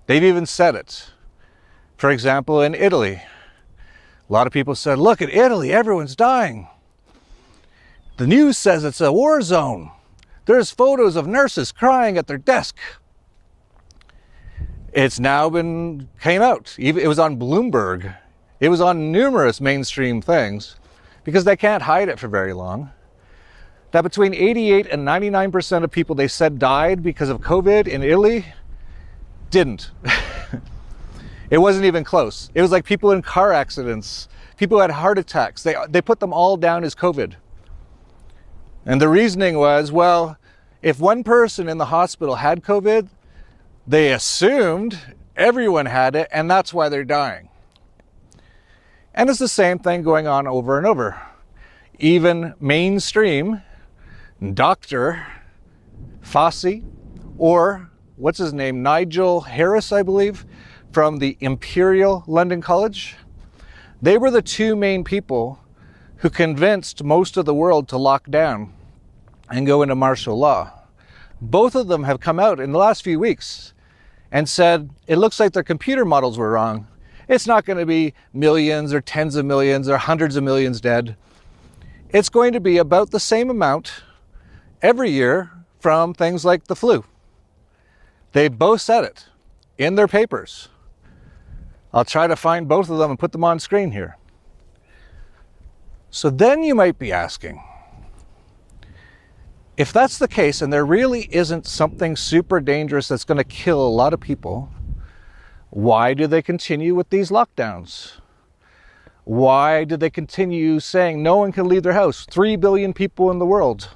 They've even said it. For example, in Italy, a lot of people said, look at Italy, everyone's dying. The news says it's a war zone. There's photos of nurses crying at their desk. It's now came out. It was on Bloomberg. It was on numerous mainstream things because they can't hide it for very long. That between 88 and 99% of people they said died because of COVID in Italy didn't. It wasn't even close. It was like people in car accidents, people who had heart attacks. They put them all down as COVID. And the reasoning was, well, if one person in the hospital had COVID, they assumed everyone had it, and that's why they're dying. And it's the same thing going on over and over. Even mainstream Dr. Fauci, or what's his name, Nigel Harris, I believe, from the Imperial London College, they were the two main people who convinced most of the world to lock down and go into martial law. Both of them have come out in the last few weeks and said, it looks like their computer models were wrong. It's not going to be millions or tens of millions or hundreds of millions dead. It's going to be about the same amount every year from things like the flu. They both said it in their papers. I'll try to find both of them and put them on screen here. So then you might be asking, if that's the case and there really isn't something super dangerous that's going to kill a lot of people, why do they continue with these lockdowns? Why do they continue saying no one can leave their house? 3 billion people in the world,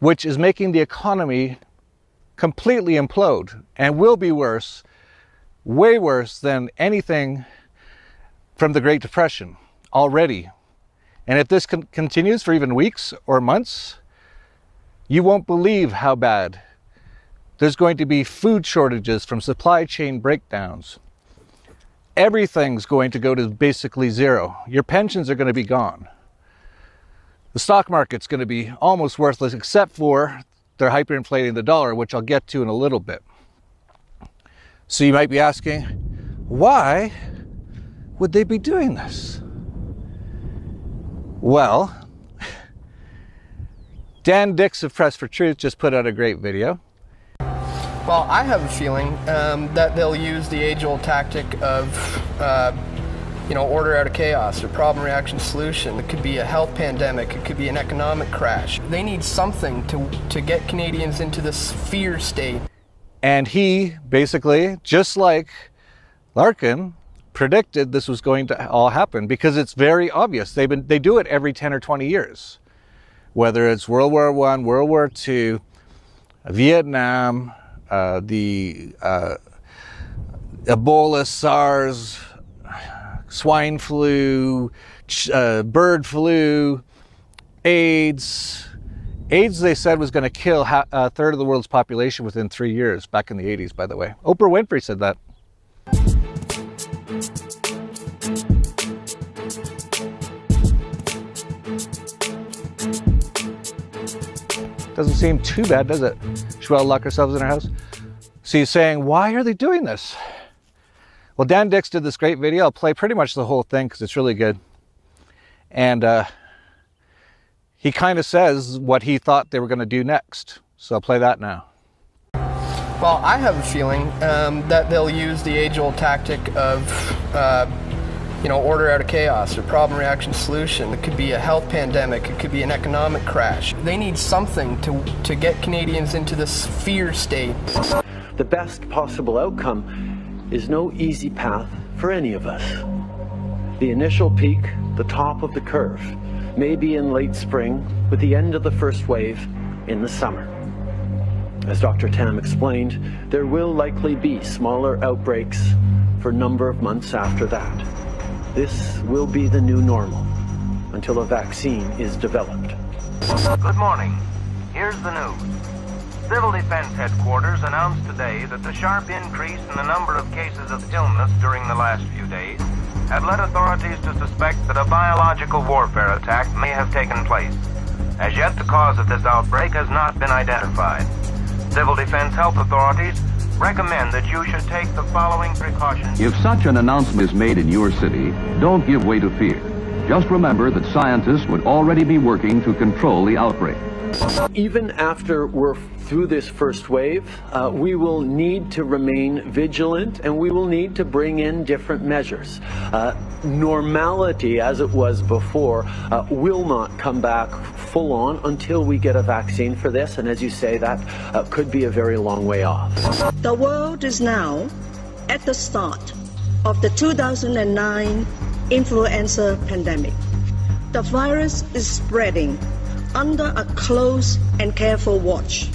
which is making the economy completely implode and will be worse, way worse than anything from the Great Depression already. And if this continues for even weeks or months, you won't believe how bad. There's going to be food shortages from supply chain breakdowns. Everything's going to go to basically zero. Your pensions are going to be gone. The stock market's going to be almost worthless, except for they're hyperinflating the dollar, which I'll get to in a little bit. So you might be asking, why would they be doing this? Well, Dan Dix of Press for Truth just put out a great video. Well, I have a feeling that they'll use the age-old tactic of, order out of chaos or problem, reaction, solution. It could be a health pandemic. It could be an economic crash. They need something to get Canadians into this fear state. And he basically, just like Larkin, predicted this was going to all happen because it's very obvious. They do it every 10 or 20 years. Whether it's World War I, World War II, Vietnam, the Ebola, SARS, swine flu, bird flu, AIDS. AIDS, they said, was going to kill a third of the world's population within 3 years, back in the 80s, by the way. Oprah Winfrey said that. Doesn't seem too bad, does it? Should we all lock ourselves in our house? So he's saying, why are they doing this? Well, Dan Dix did this great video. I'll play pretty much the whole thing because it's really good. And he kind of says what he thought they were going to do next. So I'll play that now. Well, I have a feeling that they'll use the age-old tactic of, order out of chaos or problem, reaction, solution. It could be a health pandemic. It could be an economic crash. They need something to get Canadians into this fear state. The best possible outcome is no easy path for any of us. The initial peak, the top of the curve, may be in late spring with the end of the first wave in the summer. As Dr. Tam explained, there will likely be smaller outbreaks for a number of months after that. This will be the new normal until a vaccine is developed. Good morning. Here's the news. Civil Defense Headquarters announced today that the sharp increase in the number of cases of illness during the last few days had led authorities to suspect that a biological warfare attack may have taken place. As yet, the cause of this outbreak has not been identified. Civil Defense health authorities recommend that you should take the following precautions. If such an announcement is made in your city, don't give way to fear. Just remember that scientists would already be working to control the outbreak. Even after we're through this first wave, we will need to remain vigilant, and we will need to bring in different measures. Normality, as it was before, will not come back full on until we get a vaccine for this, and as you say, that could be a very long way off. The world is now at the start of the 2009 influenza pandemic. The virus is spreading under a close and careful watch.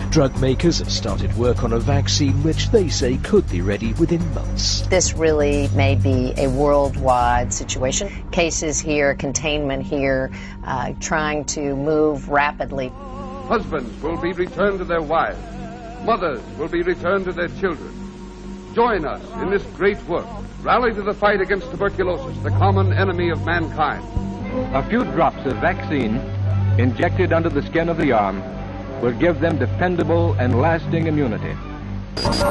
Drug makers have started work on a vaccine which they say could be ready within months. This really may be a worldwide situation. Cases here, containment here, trying to move rapidly. Husbands will be returned to their wives. Mothers will be returned to their children. Join us in this great work. Rally to the fight against tuberculosis, the common enemy of mankind. A few drops of vaccine injected under the skin of the arm will give them dependable and lasting immunity.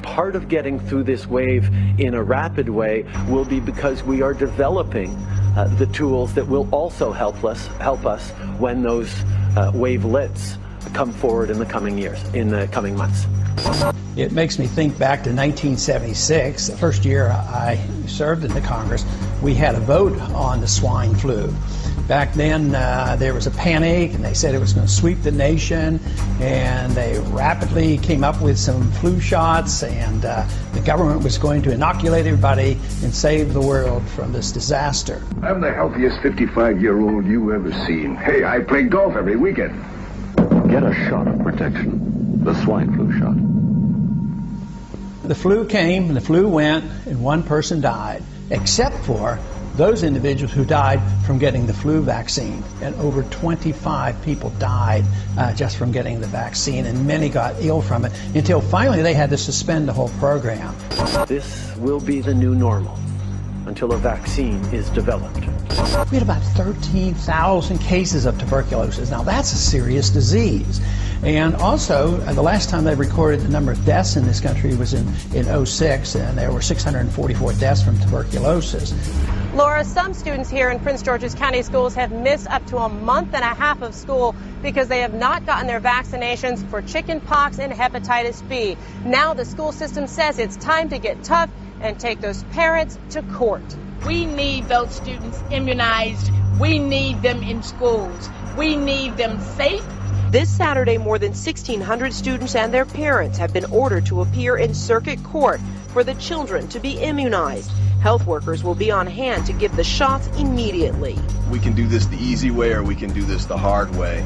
Part of getting through this wave in a rapid way will be because we are developing the tools that will also help us when those wavelets come forward in the coming years, in the coming months. It makes me think back to 1976, the first year I served in the Congress. We had a vote on the swine flu. Back then, there was a panic, and they said it was going to sweep the nation, and they rapidly came up with some flu shots, and the government was going to inoculate everybody and save the world from this disaster. I'm the healthiest 55-year-old you ever seen. Hey, I play golf every weekend. Get a shot of protection, the swine flu shot. The flu came, and the flu went, and one person died, except for those individuals who died from getting the flu vaccine. And over 25 people died just from getting the vaccine, and many got ill from it, until finally they had to suspend the whole program. This will be the new normal until a vaccine is developed. We had about 13,000 cases of tuberculosis. Now that's a serious disease. And also, the last time they recorded the number of deaths in this country was in 2006, and there were 644 deaths from tuberculosis. Laura, some students here in Prince George's County schools have missed up to a month and a half of school because they have not gotten their vaccinations for chicken pox and hepatitis B. Now the school system says it's time to get tough and take those parents to court. We need those students immunized. We need them in schools. We need them safe. This Saturday, more than 1,600 students and their parents have been ordered to appear in circuit court for the children to be immunized. Health workers will be on hand to give the shots immediately. We can do this the easy way, or we can do this the hard way.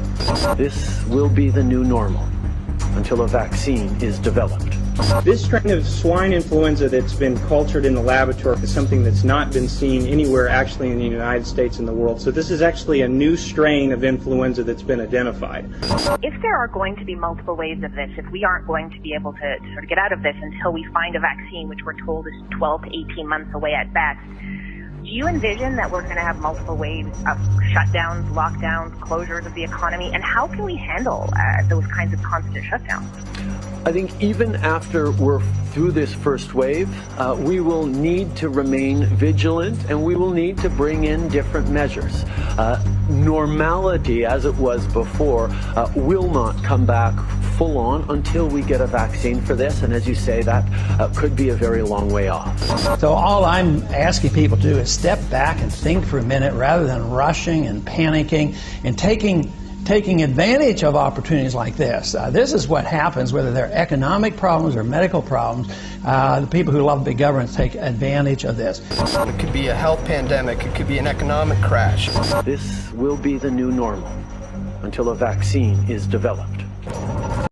This will be the new normal until a vaccine is developed. This strain of swine influenza that's been cultured in the laboratory is something that's not been seen anywhere actually in the United States and the world. So this is actually a new strain of influenza that's been identified. If there are going to be multiple waves of this, if we aren't going to be able to sort of get out of this until we find a vaccine, which we're told is 12 to 18 months away at best, do you envision that we're going to have multiple waves of shutdowns, lockdowns, closures of the economy? And how can we handle those kinds of constant shutdowns? I think even after we're through this first wave, we will need to remain vigilant, and we will need to bring in different measures. Normality, as it was before, will not come back full on until we get a vaccine for this, and as you say, that could be a very long way off. So all I'm asking people to do is step back and think for a minute rather than rushing and panicking and taking advantage of opportunities like this. This is what happens, whether they're economic problems or medical problems. The people who love big government take advantage of this. It could be a health pandemic. It could be an economic crash. This will be the new normal until a vaccine is developed.